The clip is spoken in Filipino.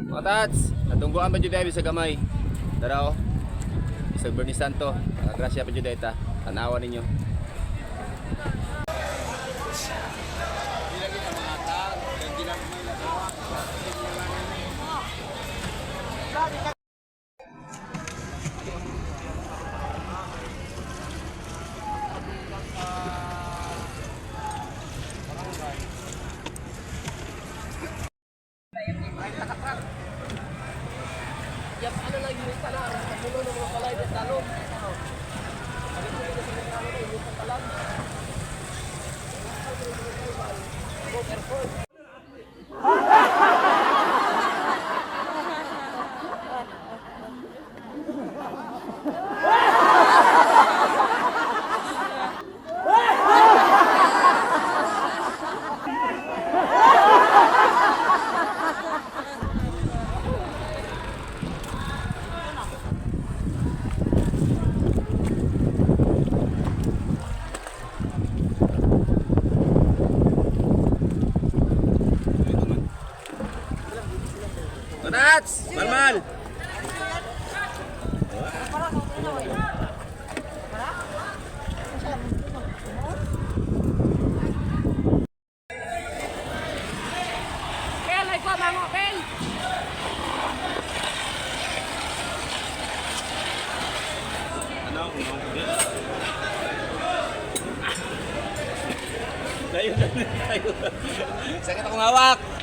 Mga tats, natungguan pa dyan sa gamay. Daraw, sa Bernie Santo. Grasya pa dyan ta. Tanawan ninyo. Yang ano lang yung talang, puno ng mga palay at talong. Tats, malmal. Pel, ay ko, mango, Pel! Sakit akong hawak.